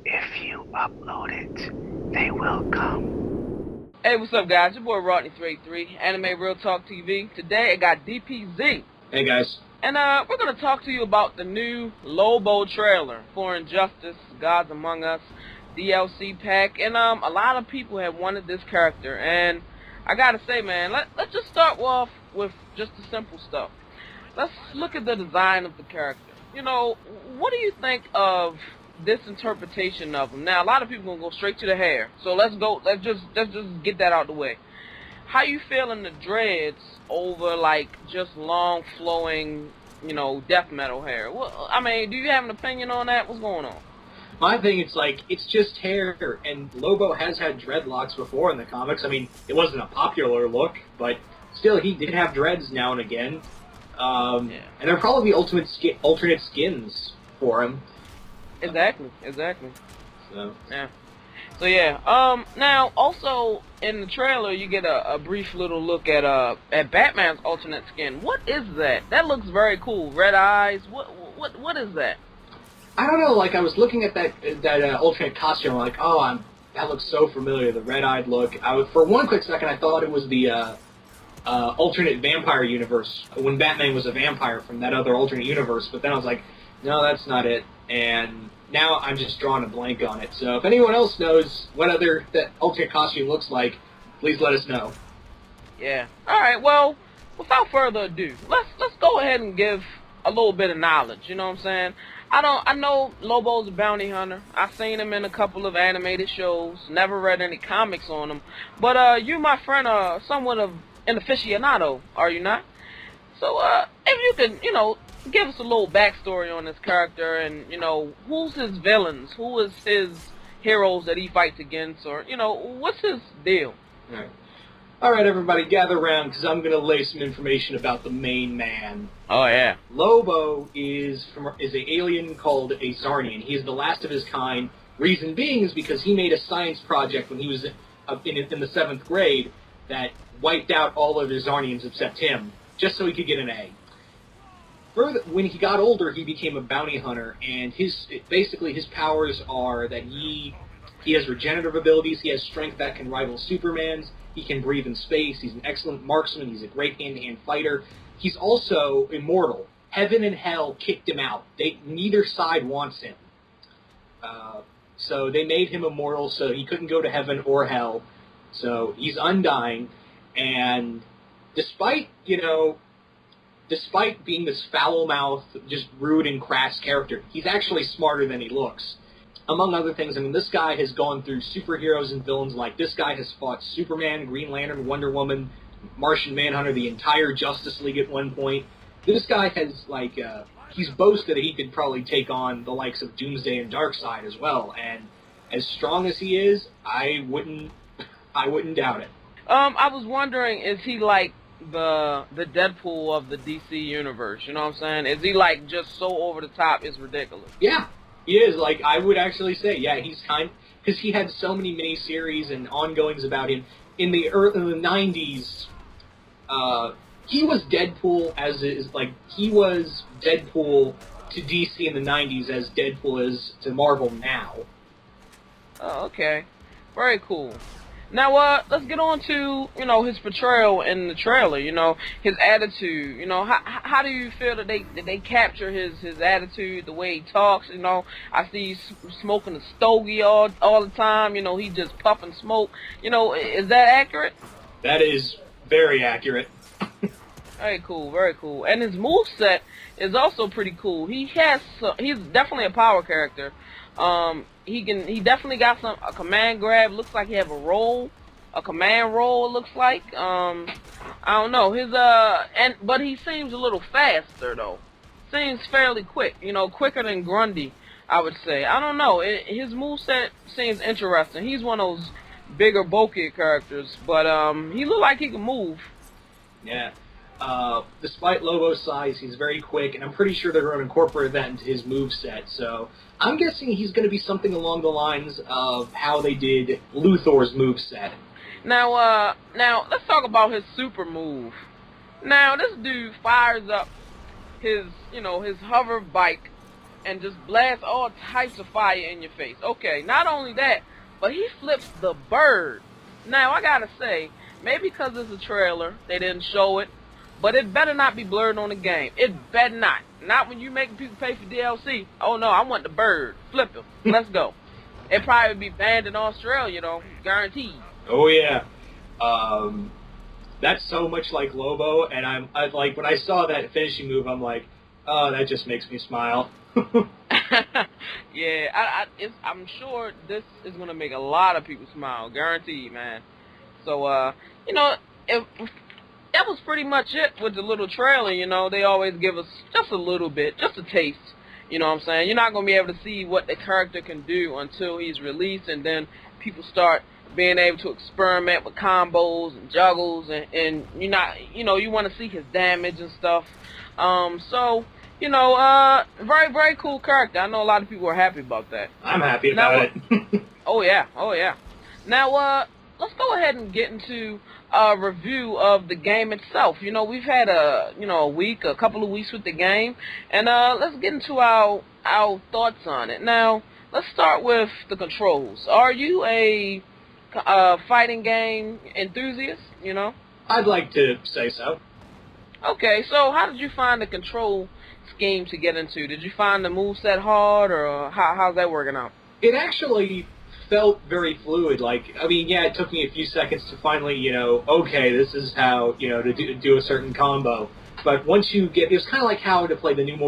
If you upload it, they will come. Hey, what's up, guys? Your boy Rodney383, Anime Real Talk TV. Today I got DPZ. Hey, guys. And we're going to talk to you about the new Lobo trailer for Injustice, Gods Among Us, DLC pack. And a lot of people have wanted this character. And I got to say, man, let's just start off with just the simple stuff. Let's look at the design of the character. You know, what do you think of this interpretation of him? Now, a lot of people gonna go straight to the hair, so let's just get that out the way. How you feeling the dreads over like just long flowing, you know, death metal hair? Well, I mean, do you have an opinion on that? What's going on? My thing, it's just hair, and Lobo has had dreadlocks before in the comics. I mean, it wasn't a popular look, but still, he did have dreads now and again. And there are probably alternate skins for him. Exactly. So Yeah. Now also in the trailer you get a brief little look at Batman's alternate skin. What is that? That looks very cool. Red eyes. What is that? I don't know. Like, I was looking at that alternate costume, like, that looks so familiar. The red-eyed look. For one quick second, I thought it was the alternate vampire universe when Batman was a vampire from that other alternate universe. But then I was like, no, that's not it. And now I'm just drawing a blank on it. So if anyone else knows what that alternate costume looks like, please let us know. Yeah. All right. Well, without further ado, let's go ahead and give a little bit of knowledge. You know what I'm saying? I know Lobo's a bounty hunter. I've seen him in a couple of animated shows. Never read any comics on him. But you, my friend, are somewhat of an aficionado, are you not? So if you could, you know, give us a little backstory on this character, and you know, who's his villains, who is his heroes that he fights against, or you know, what's his deal? All right, everybody, gather around because I'm gonna lay some information about the main man. Oh yeah. Lobo is an alien called a Zarnian. He is the last of his kind. Reason being is because he made a science project when he was in the 7th grade that wiped out all of the Zarnians except him, just so he could get an A. Further, when he got older, he became a bounty hunter, and basically his powers are that he has regenerative abilities, he has strength that can rival Superman's, he can breathe in space, he's an excellent marksman, he's a great hand-to-hand fighter. He's also immortal. Heaven and hell kicked him out. Neither side wants him. So they made him immortal, so he couldn't go to heaven or hell. So he's undying, and despite being this foul-mouthed, just rude and crass character, he's actually smarter than he looks. Among other things, I mean, this guy has gone through superheroes and villains. Like, this guy has fought Superman, Green Lantern, Wonder Woman, Martian Manhunter, the entire Justice League at one point. This guy has, he's boasted that he could probably take on the likes of Doomsday and Darkseid as well. And as strong as he is, I wouldn't doubt it. I was wondering, is he like the Deadpool of the DC universe? You know what I'm saying? Is he like just so over the top it's ridiculous? Yeah, he is. Like, I would actually say, yeah, he's because he had so many miniseries and ongoings about him in the 90s. He was Deadpool he was Deadpool to DC in the 90s as Deadpool is to Marvel now. Oh, okay, very cool. Now, let's get on to, you know, his portrayal in the trailer, you know, his attitude, you know, how do you feel that they capture his attitude, the way he talks, you know? I see he's smoking a stogie all the time, you know, he just puffing smoke, you know, is that accurate? That is very accurate. Very cool. And his moveset is also pretty cool. He's definitely a power character. He definitely got a command grab. Looks like he have a command roll. It looks like. I don't know. But he seems a little faster though. Seems fairly quick. You know, quicker than Grundy, I would say. I don't know. His moveset seems interesting. He's one of those bigger, bulkier characters, but he looked like he can move. Yeah. Despite Lobo's size, he's very quick, and I'm pretty sure they're going to incorporate that into his moveset. So I'm guessing he's going to be something along the lines of how they did Luthor's moveset. Now let's talk about his super move. Now, this dude fires up his hover bike and just blasts all types of fire in your face. Okay, not only that, but he flips the bird. Now, I gotta say, maybe because it's a trailer, they didn't show it, but it better not be blurred on the game. It better not. Not when you making people pay for DLC. Oh no, I want the bird. Flip him. Let's go. It probably be banned in Australia, though. Guaranteed. Oh yeah. That's so much like Lobo, and I like when I saw that finishing move, I'm like, oh, that just makes me smile. Yeah, I'm sure this is gonna make a lot of people smile, guaranteed, man. So, you know, that was pretty much it with the little trailer. You know, they always give us just a little bit, just a taste. You know what I'm saying? You're not gonna be able to see what the character can do until he's released, and then people start being able to experiment with combos and juggles, and you want to see his damage and stuff. So, you know, very, very cool character. I know a lot of people are happy about that. I'm happy about it. Oh yeah. Now, let's go ahead and get into a review of the game itself. You know, we've had a couple of weeks with the game, and let's get into our thoughts on it. Now, let's start with the controls. Are you a fighting game enthusiast, you know? I'd like to say so. Okay, so how did you find the control scheme to get into? Did you find the moveset hard, or how's that working out? It actually felt very fluid. Like, I mean, yeah, it took me a few seconds to finally, you know, okay, this is how, you know, to do a certain combo. But once you get, it was kind of like how to play the new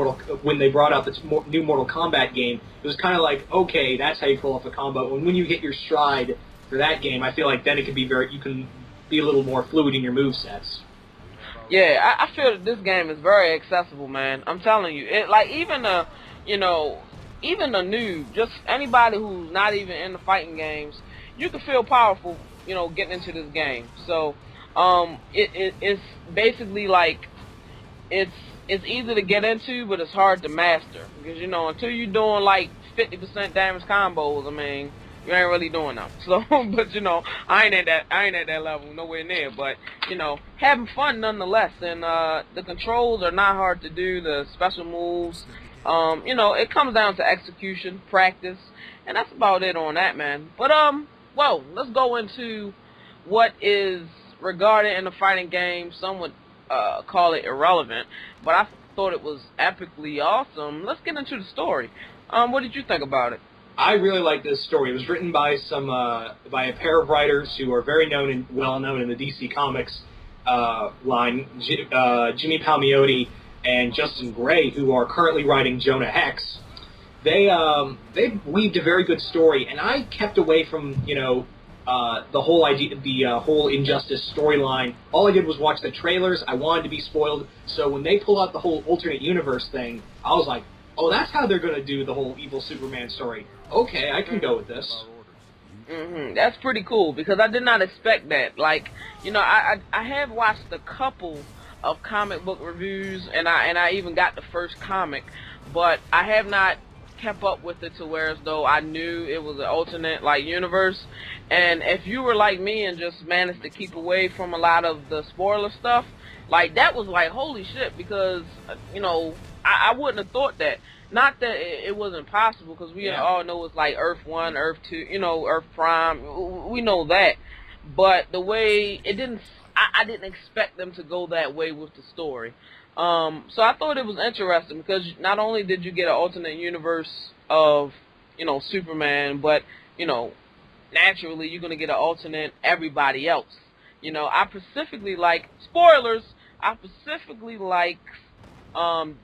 when they brought out this new Mortal Kombat game, it was kind of like, okay, that's how you pull off a combo. And when you hit your stride for that game, I feel like then it can be you can be a little more fluid in your movesets. Yeah, I feel that this game is very accessible, man. I'm telling you, it like even a noob, just anybody who's not even into fighting games, you can feel powerful, you know, getting into this game. So, it's basically like it's easy to get into, but it's hard to master because, you know, until you're doing like 50% damage combos, I mean, you ain't really doing them. So, but you know, I ain't at that level, nowhere near. But you know, having fun nonetheless. And the controls are not hard to do. The special moves, you know, it comes down to execution, practice, and that's about it on that, man. But well, let's go into what is regarded in the fighting game. Some would call it irrelevant, but I thought it was epically awesome. Let's get into the story. What did you think about it? I really like this story. It was written by by a pair of writers who are very well known in the DC Comics line, Jimmy Palmiotti and Justin Gray, who are currently writing Jonah Hex. They weaved a very good story, and I kept away from, you know, the whole idea, the whole Injustice storyline. All I did was watch the trailers. I wanted to be spoiled, so when they pull out the whole alternate universe thing, I was like, oh, that's how they're going to do the whole evil Superman story. Okay, I can go with this. That's pretty cool, because I did not expect that. Like, you know, I have watched a couple of comic book reviews, and I even got the first comic, but I have not kept up with it to where as though I knew it was an alternate, like, universe. And if you were like me and just managed to keep away from a lot of the spoiler stuff, like, that was like, holy shit, because, you know, I wouldn't have thought that. Not that it wasn't possible, because we all know it's like Earth 1, Earth 2, you know, Earth Prime. We know that. But the way it didn't, I didn't expect them to go that way with the story. So I thought it was interesting, because not only did you get an alternate universe of, you know, Superman, but, you know, naturally you're going to get an alternate everybody else. You know, I specifically like, spoilers, I specifically like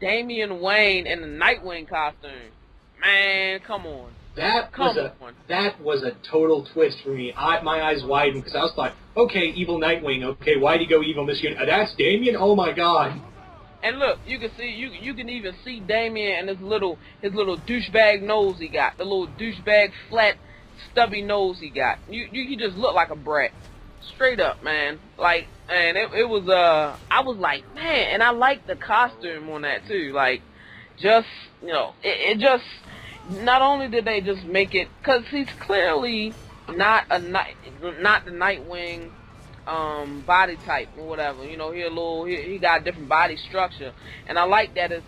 Damian Wayne in the Nightwing costume. Man, come on. That was a total twist for me. My eyes widened because I was like, okay, evil Nightwing. Okay, why'd he go evil in this unit? That's Damian? Oh my god. And look, you can see you can even see Damian and his little douchebag nose he got. The little douchebag flat stubby nose he got. He just looked like a brat. Straight up, man. Like, and it was I was like, man, and I liked the costume on that too. Like, just, you know, it just, not only did they just make it, cause he's clearly not the Nightwing body type or whatever. You know, he got a different body structure, and I like that it's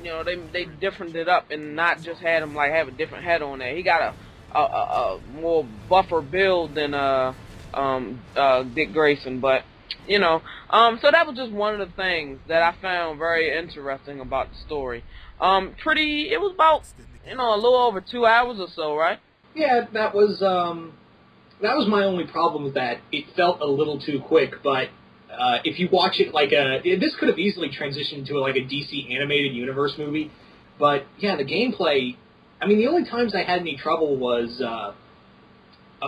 they differened it up and not just had him like have a different head on there. He got a more buffer build than Dick Grayson, but so that was just one of the things that I found very interesting about the story. It was about a little over 2 hours or so, right? Yeah, that was my only problem with that. It felt a little too quick, but if you watch it this could have easily transitioned to like a DC animated universe movie. But yeah, the gameplay. I mean, the only times I had any trouble was a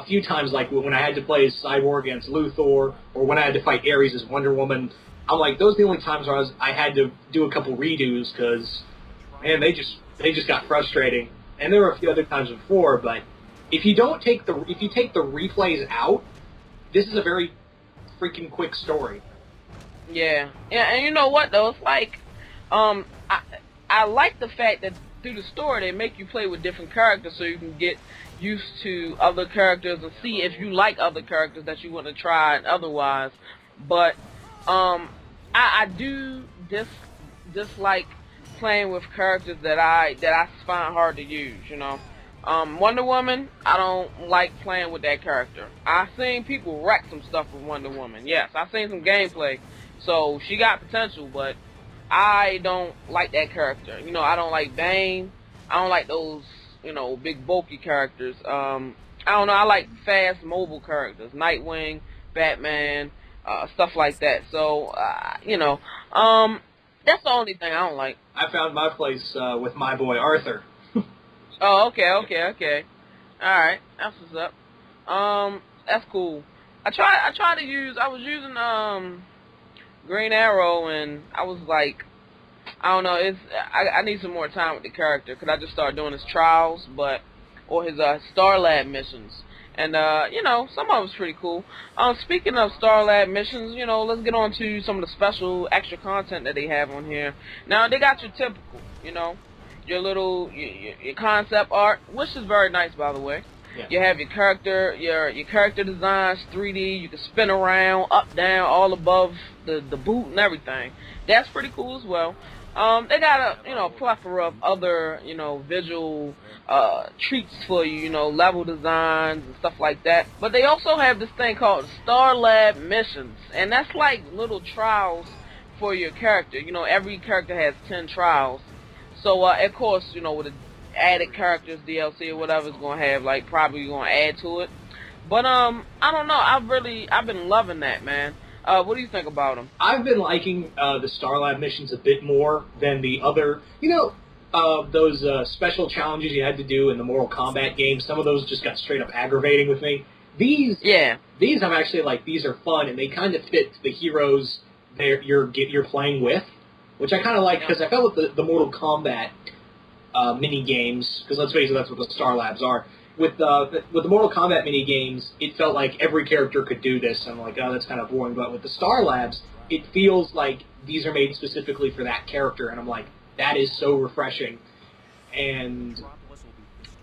few times, like when I had to play as Cyborg against Luthor, or when I had to fight Ares as Wonder Woman. I'm like, those are the only times where I had to do a couple redos because, man, they just got frustrating. And there were a few other times before, but if you take the replays out, this is a very freaking quick story. Yeah, and you know what though? It's like, I like the fact that through the story they make you play with different characters so you can get used to other characters and see if you like other characters that you want to try otherwise. But I do dislike playing with characters that I find hard to use. Wonder Woman, I don't like playing with that character. I've seen people wreck some stuff with Wonder Woman. Yes, I've seen some gameplay. So she got potential, but I don't like that character. I don't like Bane. I don't like those, big bulky characters. I don't know. I like fast, mobile characters. Nightwing, Batman, stuff like that. So, that's the only thing I don't like. I found my place with my boy Arthur. Oh, okay. Alright, that's what's up. That's cool. I was using, Green Arrow, and I was like, I don't know, I need some more time with the character, because I just started doing his trials, or his, Star Lab missions. And, some of it's pretty cool. Speaking of Star Lab missions, let's get on to some of the special extra content that they have on here. Now, they got your typical, your little, your concept art, which is very nice, by the way. Yeah. You have your character designs, 3D. You can spin around, up, down, all above the boot and everything. That's pretty cool as well. They got a plethora of other visual treats for you, level designs and stuff like that. But they also have this thing called Star Lab missions, and that's like little trials for your character. Every character has 10 trials. So of course, with the added characters, DLC or whatever, is gonna have probably gonna add to it. But I don't know. I've been loving that, man. What do you think about them? I've been liking the Star Lab missions a bit more than the other. Those special challenges you had to do in the Mortal Kombat game. Some of those just got straight up aggravating with me. These I'm actually these are fun, and they kind of fit the heroes you're playing with, which I kind of like, because I felt with the Mortal Kombat mini games, because let's face it, that's what the Star Labs are. With the Mortal Kombat mini games, it felt like every character could do this. I'm like, oh, that's kind of boring. But with the Star Labs, it feels like these are made specifically for that character, and I'm like, that is so refreshing. And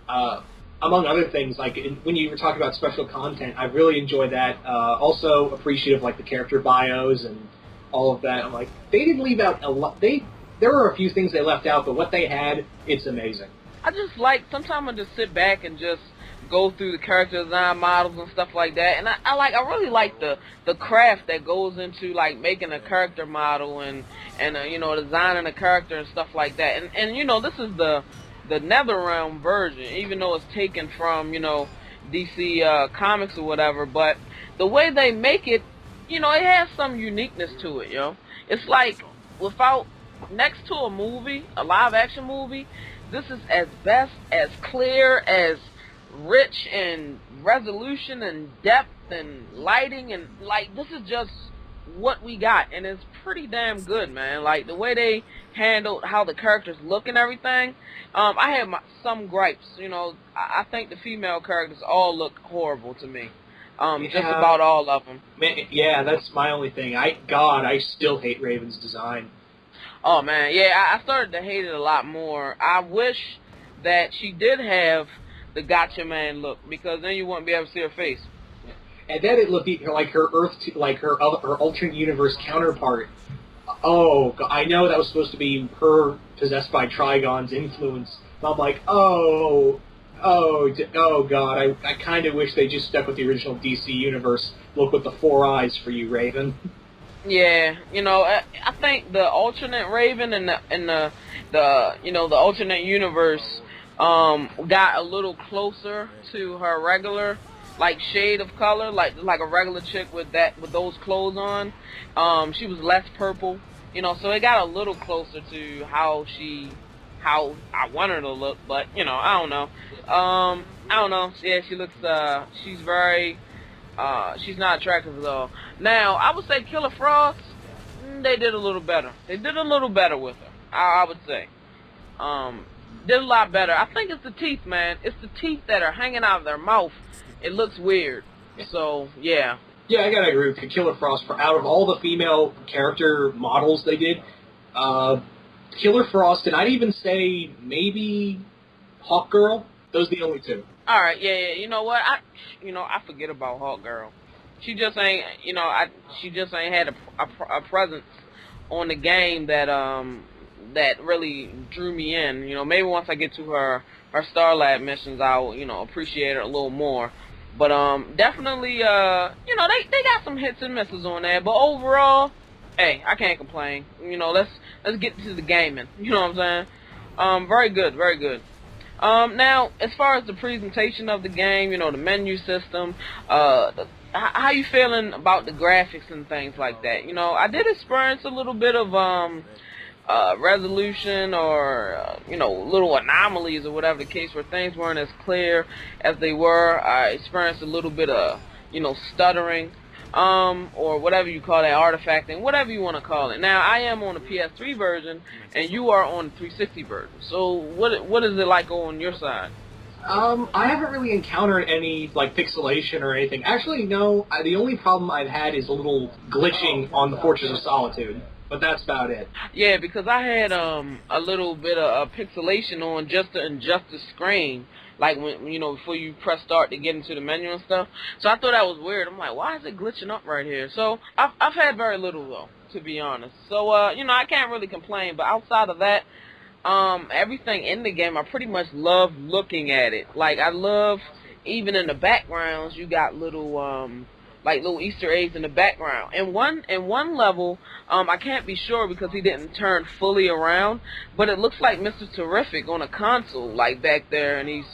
among other things, when you were talking about special content, I really enjoyed that. Also appreciative the character bios and all of that. I'm like, they didn't leave out a lot. There were a few things they left out, but what they had, it's amazing. I just sometimes I just sit back and just go through the character design models and stuff like that, and I really like the craft that goes into making a character model and designing a character and stuff like that. And this is the NetherRealm version, even though it's taken from DC comics or whatever, but the way they make it, it has some uniqueness to it, It's next to a movie, a live action movie, this is as clear, as rich in resolution and depth and lighting, and this is just what we got, and it's pretty damn good, man. The way they handled how the characters look and everything. I have some gripes, I think the female characters all look horrible to me. Just about all of them. Man, yeah, that's my only thing. I still hate Raven's design. Oh, man, yeah, I started to hate it a lot more. I wish that she did have the Gotcha Man look, because then you wouldn't be able to see her face. And then it looked like her her alternate universe counterpart. oh, I know that was supposed to be her possessed by Trigon's influence. But I'm like, oh God, I kind of wish they just stuck with the original DC universe. Look with the 4 eyes for you, Raven. Yeah, I think the alternate Raven and the alternate universe got a little closer to her regular shade of color, like a regular chick with those clothes on. She was less purple, so it got a little closer to how I want her to look, but I don't know. I don't know. Yeah, she looks she's very she's not attractive at all. Now, I would say Killer Frost, they did a little better. They did a little better with her, I would say. Did a lot better. I think it's the teeth, man. It's the teeth that are hanging out of their mouth. It looks weird. So, yeah. Yeah, I gotta agree with you. Killer Frost, out of all the female character models they did, Killer Frost, and I'd even say maybe Hawk Girl, those are the only two. Alright, yeah, you know what? I forget about Hawk Girl. She just ain't, she just ain't had a presence on the game that really drew me in. Maybe once I get to her Starlab missions, I'll, appreciate her a little more. But definitely, they got some hits and misses on there. But overall, hey, I can't complain. Let's get to the gaming. You know what I'm saying? Very good, very good. Now, as far as the presentation of the game, the menu system, how you feeling about the graphics and things like that? I did experience a little bit of resolution or little anomalies or whatever the case, where things weren't as clear as they were. I experienced a little bit of stuttering, or whatever you call that, artifacting, whatever you want to call it. Now, I am on the PS3 version, and you are on the 360 version. So, what is it like on your side? I haven't really encountered any, pixelation or anything. Actually, no. The only problem I've had is a little glitching on the Fortress of Solitude. But that's about it. Yeah, because I had a little bit of pixelation on just the Injustice screen, like when before you press start to get into the menu and stuff. So I thought that was weird. I'm like, why is it glitching up right here? So I've had very little though, to be honest. So I can't really complain. But outside of that, everything in the game, I pretty much love looking at it. Like, I love, even in the backgrounds, you got little little Easter eggs in the background. In one level, I can't be sure because he didn't turn fully around, but it looks like Mr. Terrific on a console, back there, and he's,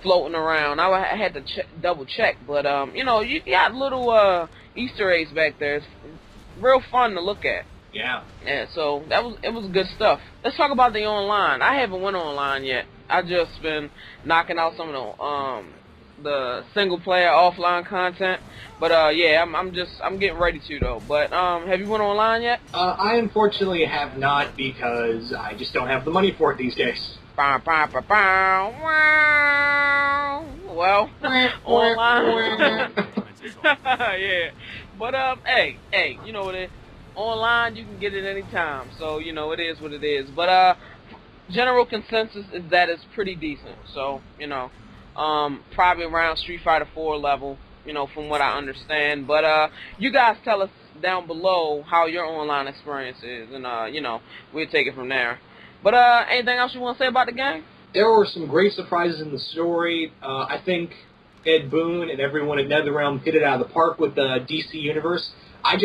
floating around. I had to double check, but, you got little Easter eggs back there. It's real fun to look at. Yeah. Yeah, so it was good stuff. Let's talk about the online. I haven't went online yet. I just been knocking out some of the single player offline content, but yeah, I'm getting ready to though. But have you went online yet? I unfortunately have not, because I just don't have the money for it these days. Well, online. Yeah, but hey, you know what it is. Online, you can get it anytime, so it is what it is. But general consensus is that it's pretty decent. So probably around Street Fighter 4 level, from what I understand. But you guys tell us down below how your online experience is, and we'll take it from there. But anything else you want to say about the game? There were some great surprises in the story. I think Ed Boon and everyone at NetherRealm hit it out of the park with the DC Universe. I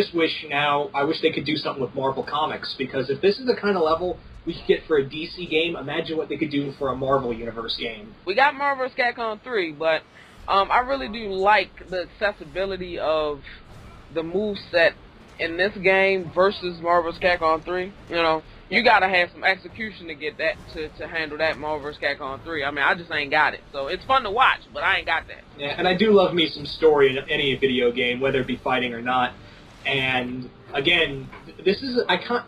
wish they could do something with Marvel Comics, because if this is the kind of level we could get for a DC game, imagine what they could do for a Marvel Universe game. We got Marvel vs. Capcom 3, but I really do like the accessibility of the moveset in this game versus Marvel vs. Capcom 3. You gotta have some execution to get that, to handle that Marvel vs. Capcom 3. I mean, I just ain't got it. So it's fun to watch, but I ain't got that. Yeah, and I do love me some story in any video game, whether it be fighting or not. And again, this is, I can't,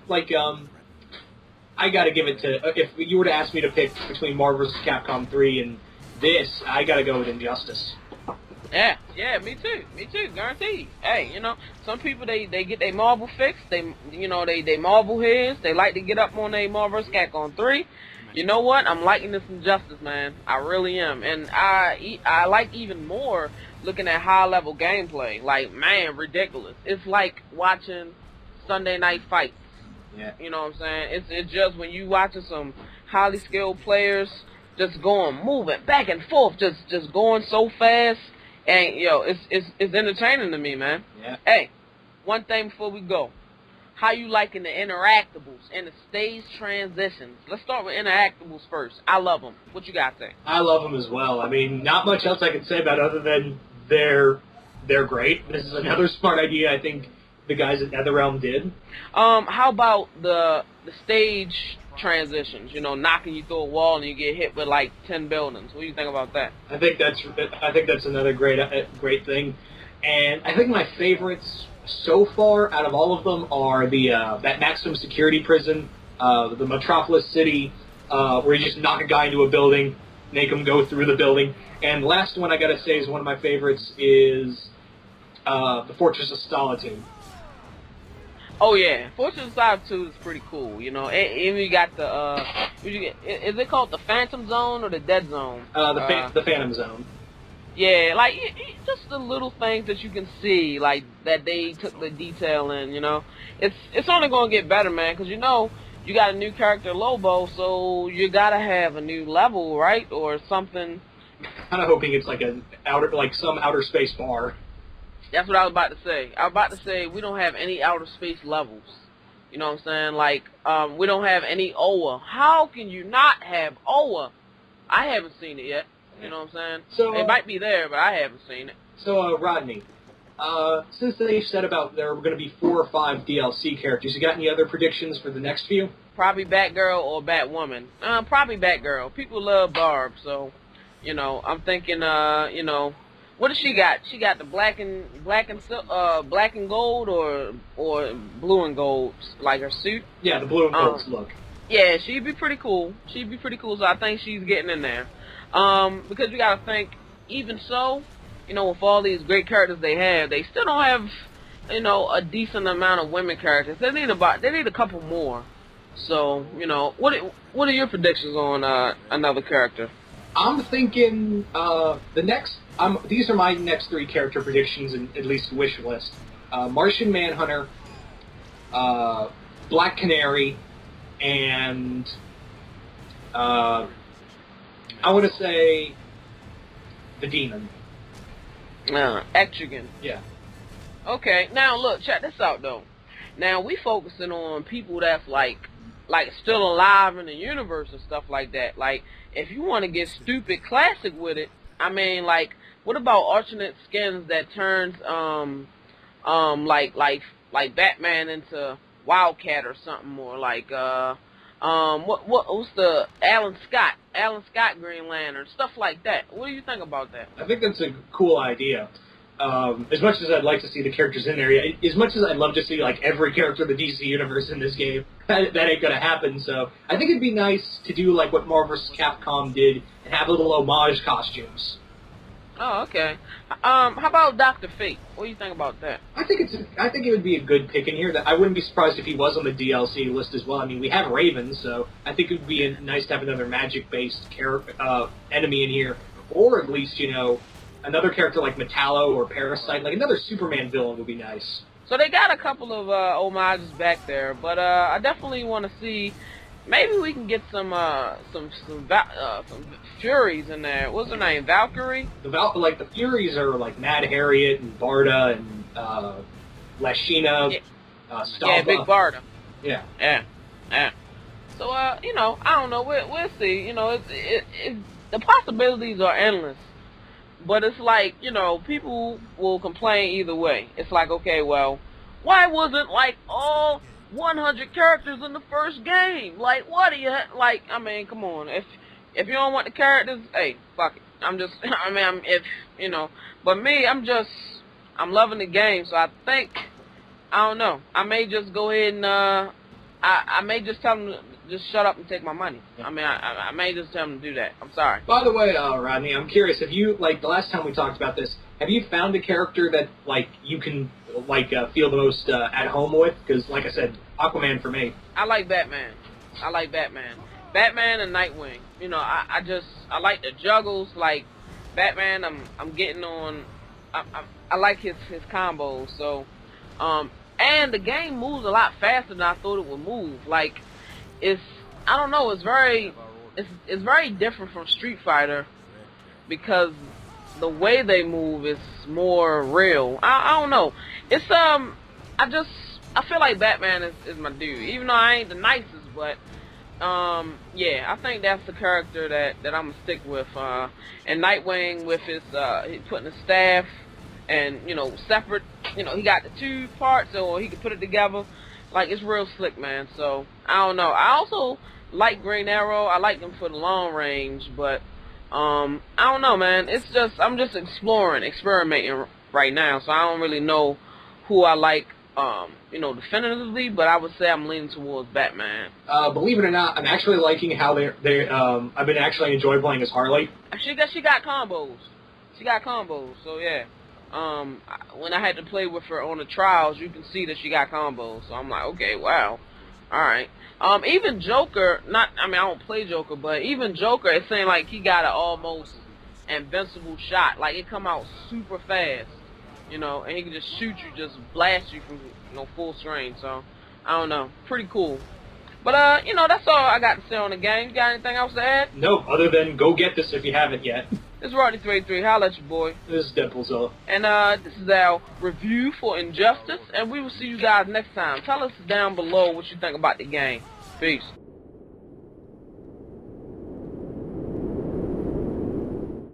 I gotta give it to, if you were to ask me to pick between Marvel vs. Capcom 3 and this, I gotta go with Injustice. Yeah, me too, guaranteed. Hey, some people, they get their Marvel fix, they Marvel heads, they like to get up on their Marvel vs. Capcom 3. You know what? I'm liking this Injustice, man. I really am. And I like even more looking at high-level gameplay. Like, man, ridiculous. It's like watching Sunday Night Fights Yeah. You know what I'm saying? It's just when you watching some highly skilled players just moving back and forth, just going so fast, and it's entertaining to me, man. Yeah. Hey, one thing before we go, how you liking the interactables and the stage transitions? Let's start with interactables first. I love them. What you got to say? I love them as well. I mean, not much else I can say about it other than they're great. This is another smart idea I think the guys at NetherRealm did. How about the stage transitions? You know, knocking you through a wall and you get hit with like 10 buildings. What do you think about that? I think that's another great thing. And I think my favorites so far out of all of them are that maximum security prison, the Metropolis City, where you just knock a guy into a building, make him go through the building. And the last one I gotta say is one of my favorites is the Fortress of Solitude. Oh yeah, Fortress of Solitude is pretty cool. You know, even you got the is it called the Phantom Zone or the Dead Zone? The Phantom Zone. Yeah, like just the little things that you can see, like that they took the detail in. You know, it's only gonna get better, man. Because you know you got a new character, Lobo, so you gotta have a new level, right, or something. Kind of hoping it's like some outer space bar. That's what I was about to say. I was about to say we don't have any outer space levels. You know what I'm saying? Like, we don't have any OWA. How can you not have OWA? I haven't seen it yet. You know what I'm saying? So it might be there, but I haven't seen it. So, Rodney, since they said about there were going to be 4 or 5 DLC characters, you got any other predictions for the next few? Probably Batgirl or Batwoman. Probably Batgirl. People love Barb, so you know, I'm thinking, you know. What does she got? She got the black and gold or blue and gold, like her suit. Yeah, the blue and gold look. Yeah, she'd be pretty cool. She'd be pretty cool. So I think she's getting in there. Because you gotta think, even so, you know, with all these great characters they still don't have, you know, a decent amount of women characters. They need a couple more. So you know, what are your predictions on another character? I'm thinking these are my next 3 character predictions, and at least wish list. Martian Manhunter, Black Canary, and I want to say the Demon. Etrigan. Yeah. Okay, now look, check this out though. Now we focusing on people that's like still alive in the universe and stuff like that. Like, if you want to get stupid classic with it, I mean, like, what about alternate skins that turns like Batman into Wildcat or something more, like what's the Alan Scott Green Lantern, stuff like that. What do you think about that? I think that's a cool idea. As much as I'd like to see the characters in there, as much as I'd love to see like every character in the DC universe in this game, that ain't gonna happen. So I think it'd be nice to do like what Marvel vs. Capcom did and have little homage costumes. Oh, okay. How about Dr. Fate? What do you think about that? I think it would be a good pick in here. That I wouldn't be surprised if he was on the DLC list as well. I mean, we have Raven, so I think it would be nice to have another magic-based enemy in here, or at least, you know, another character like Metallo or Parasite, like another Superman villain would be nice. So they got a couple of homages back there, but I definitely want to see. Maybe we can get some Furies in there. What's her name? Valkyrie? The Furies are like Mad Harriet and Barda and Lashina. Yeah, Stalba. Big Barda. Yeah. Yeah. So you know, I don't know. We'll see. You know, the possibilities are endless. But it's like, you know, people will complain either way. It's like, okay, well, why wasn't like all 100 characters in the first game? Like, what do you like? I mean, come on. If you don't want the characters, hey, fuck it. I'm just, I mean, if you know. But me, I'm loving the game. So I think, I don't know. I may just go ahead and I may just tell them to just shut up and take my money. Yeah. I mean, I may just tell them to do that. I'm sorry. By the way, Rodney, I'm curious. Have you, like, the last time we talked about this, have you found a character that, like, you can, like, feel the most at home with? Because, like I said, Aqua-Man for me. I like Batman. Batman and Nightwing. You know, I like the juggles. Like, Batman, I'm getting on. I like his combos. So, And the game moves a lot faster than I thought it would move. Like, I don't know, it's very different from Street Fighter because the way they move is more real. I don't know. It's I feel like Batman is my dude. Even though I ain't the nicest, but yeah, I think that's the character that I'm gonna stick with. And Nightwing with his he putting the staff and separate. He got the two parts, so he can put it together. Like, it's real slick, man. So I don't know. I also like Green Arrow. I like him for the long range, but I don't know, man. I'm just experimenting right now. So I don't really know who I like, definitively. But I would say I'm leaning towards Batman. Believe it or not, I'm actually liking how I've been actually enjoying playing as Harley. She got combos. She got combos. So yeah. When I had to play with her on the trials, you can see that she got combos. So I'm like, okay, wow. Alright. Even Joker, I don't play Joker, but even Joker, it seemed like he got an almost invincible shot. Like, it come out super fast, and he can just shoot you, just blast you from, full strength. So, I don't know. Pretty cool. But, that's all I got to say on the game. You got anything else to add? No, other than go get this if you haven't yet. This is Rodney383. Holla at your boy. This is Deadpoolzilla. And this is our review for Injustice, and we will see you guys next time. Tell us down below what you think about the game. Peace.